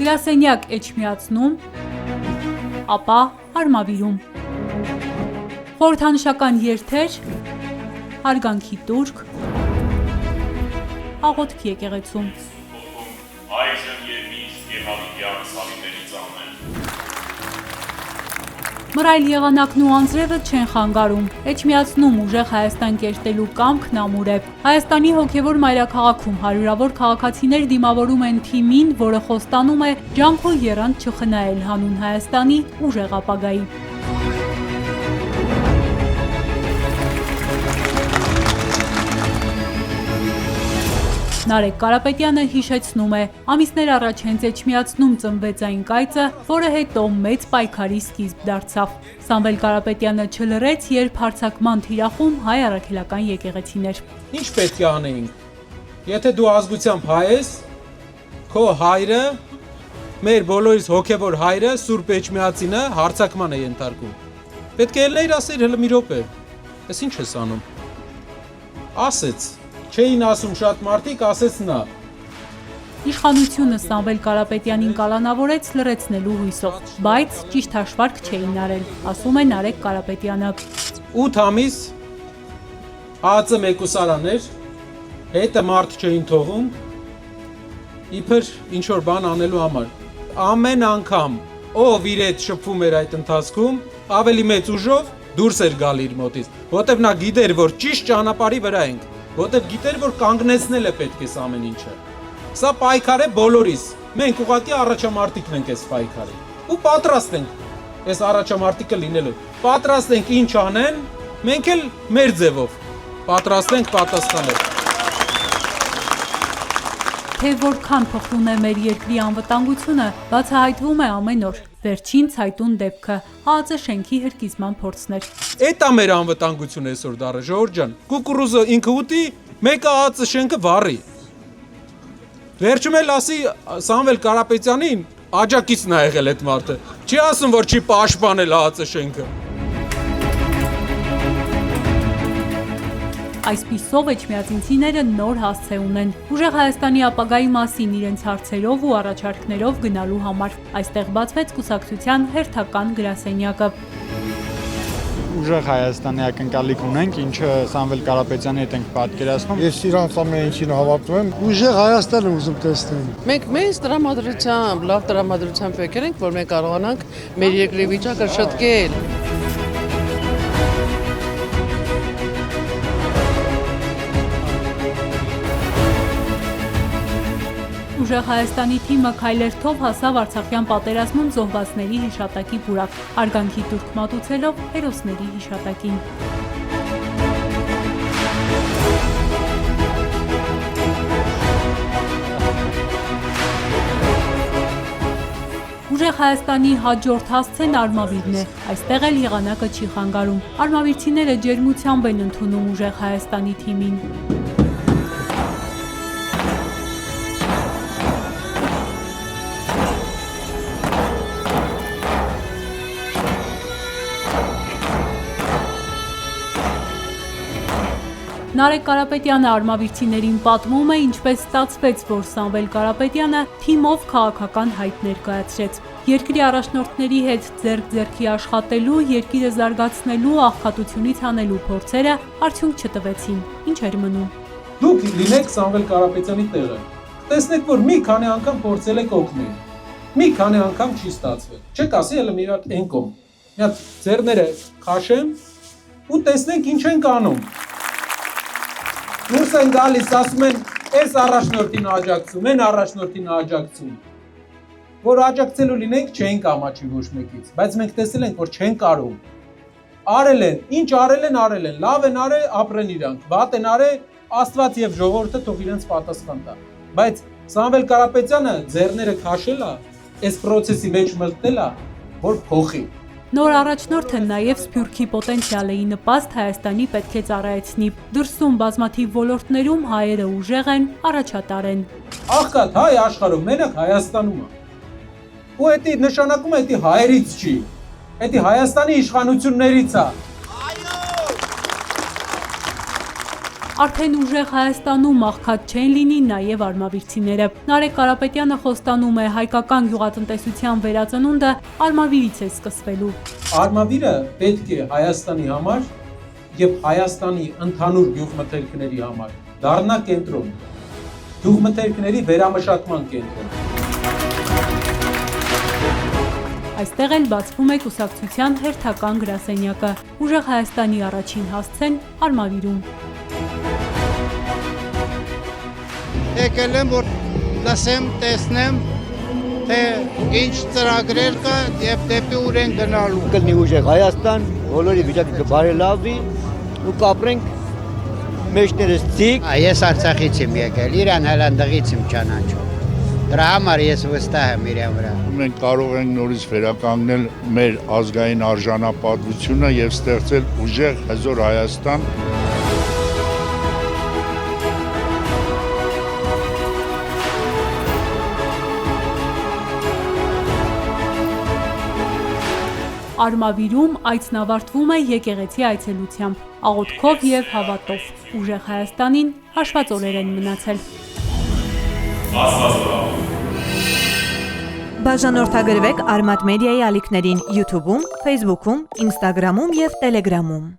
գրասենյակ էջմիածնում, ապա արմավիրում։ Խորհրդանշական երթեր, հարգանքի տուրք, աղոթք եկեղեցում։ Այժմ և միշտ և հավիտյան սավիներից ամեն։ Մռայլ եղանակն ու անձրևը չեն խանգարում, էջմիածնում ուժեղ Հայաստան կերտելու կամքն ամուր է։ Հայաստանի հոգևոր մայրաքաղաքում հարյուրավոր քաղաքացիներ դիմավորում են թիմին, որը խոստանում է ջանք ու եռանդ չխնայել հանուն Հայաստանի ուժեղ ապագայի։ Նարեկ Կարապետյանը հիշեցնում է, ամիսներ առաջ հենց Էջմիածնում ծնվեց այն կայծը, որը հետո մեծ պայքարի սկիզբ դարձավ։ Սամվել Կարապետյանը չլռեց, երբ հարձակման թիրախում հայ առաքելական եկեղեցիներ։ Ինչ պետք է անեինք։ Եթե դու ազգությամբ հայ ես, քո հայրը, մեր բոլորիս հոգևոր հայրը, Սուրբ Էջմիածինը հարձակման է ենթարկում։ Պետք է ելնեիր ասեիր հələ մի րոպե։ Էս ինչ ես անում։ Ասեց։ Չէին ասում շատ մարդիկ, ասեց նա։ Իշխանությունը Սամվել Կարապետյանին կալանավորեց լռեցնելու հույսով, բայց ճիշտ հաշվարկ չէին արել, ասում է Նարեկ Կարապետյանը։ 8 ամիս ԱԱԾ մեկուսարաներ, հետը մարդ չէին թողում, իբր ինչ-որ բան անելու համար։ Ամեն անգամ, ով իր հետ շփվում էր այդ ընթացքում, ավելի մեծ ուժով դուրս էր գալ իր մոտից, որտեվ նա գիտեր, որ ճիշտ ճանապարհի վրա ենք, որտեվ գիտեր, որ կանգնեցնել է պետք է ամեն ինչը։ Սա պայքար է բոլորիս։ Մենք ուղղակի առաջամարտիկն ենք այս պայքարի։ Ու պատրաստ ենք այս առաջամարտիկը լինելու։ Պատրաստ ենք ինչ անեն, մենք էլ մեր ձևով պատրաստ ենք պատասխանել։ Թե որքան փխրուն է մեր երկրի անվտանգությունը, բացահայտվում է ամեն օր։ Վերջին ցայտուն դեպքը ԱԱԾ շենքի հրկիզման փորձն էր։ Էդ է մեր անվտանգությունը այսօր դառը, Ժողովուրդ ջան։ Կուկուռուզը ինքը ուտի, մեկը ԱԱԾ շենքը վառի։ Վերջում էլ ասի Սամվել Կարապետյանին, աջակիցն է եղել այդ մարդը։ Չի ասում, որ չի պաշտպանել ԱԱԾ շենքը։ Այսպիսով էջմիածինցիները նոր հասցե ունեն ուժեղ Հայաստանի ապագայի մասին իրենց հարցերով ու առաջարկներով գնալու համար։ Այստեղ բացվեց կուսակցության հերթական գրասենյակը։ Ուժեղ Հայաստանի ակնկալիք ունենք, ինչը Սամվել Կարապետյանի հետ ենք պատկերացնում։ Ես իրանց ամեն ինչին հավատում եմ։ Ուժեղ Հայաստան եմ ուզում տեսնել։ Մենք մեծ տրամադրությամբ, լավ տրամադրությամբ եկել ենք, որ մենք կարողանանք մեր երկրի վիճակը շտկել։ Ուժեղ Հայաստանի թիմը քայլերթով հասավ Արցախյան պատերազմում զոհվածների հիշատակի պուրակ, հարգանքի տուրք մատուցելով հերոսների հիշատակին։ Ուժեղ Հայաստանի հաջորդ հասցեն Արմավիրն է, այստեղ էլ եղանակը չի խանգարում։ Արմավիրցիները ջերմությամբ են ընդունում Ուժեղ Հայաստանի թիմին։ Նարեկ Կարապետյանը արմավիրցիներին պատմում է, ինչպես ստացվեց, որ Սամվել Կարապետյանը թիմով քաղաքական հայտ ներկայացրեց։ Երկրի առաջնորդների հետ ձեռք-ձեռքի աշխատելու, երկիրը զարգացնելու, աղքատությունից հանելու փորձերը արդյունք չտվեցին։ Ինչ էր մնում։ Դուք լինեք Սամվել Կարապետյանի տեղը։ Տեսնեք, որ մի քանի անգամ փորձել եք օգնել։ Մի քանի անգամ չի ստացվել։ Չեք ասի հələ մի հատ էնկոմ։ Մի հատ ձեռները քաշեմ ու տեսնենք ինչ ենք անում։ Դուրս են գալիս, ասում են, այս առաջնորդին աջակցում, են առաջնորդին աջակցում։ Որ աջակցելու լինենք, չենք ամաչի ոչ մեկից, բայց մենք տեսել ենք, որ չեն կարող։ Արել են, ինչ արել են, լավ են արել, ապրեն իրանք, վատ են արել, Աստված եւ ժողովուրդը թող իրենց պատասխան տա։ Բայց Սամվել Կարապետյանը ձեռները քաշել է, այս process-ի մեջ մտնել է, որ փոխի։ Նոր առաջնորդը նաև Սփյուռքի պոտենցիալի նպաստ Հայաստանի պետք է ծառայեցնի։ Դրսում բազմաթիվ ոլորտներում հայերը ուժեղ են, առաջատար են։ Աղքատ հայ աշխարհում մենակ Հայաստանում է։ Ու դա նշանակում է, դա հայերից չի։ Դա Հայաստանի իշխանություններից է։ Արդեն ուժեղ Հայաստանում աղքատ չեն լինի նաև արմավիրցիները։ Նարեկ Կարապետյանը խոստանում է հայկական գյուղատնտեսության վերածնունդը Արմավիրից է սկսվելու։ Արմավիրը պետք է Հայաստանի համար եւ Հայաստանի ընդհանուր գյուղմթերքների համար դառնա կենտրոն, գյուղմթերքների վերամշակման կենտրոն։ Այստեղ էլ բացվում է կուսակցության հերթական գրասենյակը։ Ուժեղ Հայաստանի առաջին հասցեն Արմավիրում։ Եկել եմ, որ լսեմ, տեսնեմ, թե ինչ ծրագրեր կա եւ դեպի ուր են գնալու։ Կլինի ուժեղ Հայաստան, բոլորի վիճակը կբարելավի ու կապրենք մեջներս ցիկ։ Ես Արցախից եմ եկել, իրան հալանդղից եմ ճանաչում։ Դրա համար ես վստահ եմ իրեն վրա։ Մենք կարող ենք նորից վերականգնել մեր ազգային արժանապատվությունը եւ ստեղծել ուժեղ հզոր Հայաստան։ Արմավիրում այցն ավարտվում է եկեղեցի այցելությամբ, աղոթքով եւ հավատով։ Ուժեղ Հայաստանին հաշված օրեր են մնացել։ Բաժանորդագրվեք Արմատ մեդիայի ալիքներին YouTube-ում, Facebook-ում, Instagram-ում եւ Telegram-ում։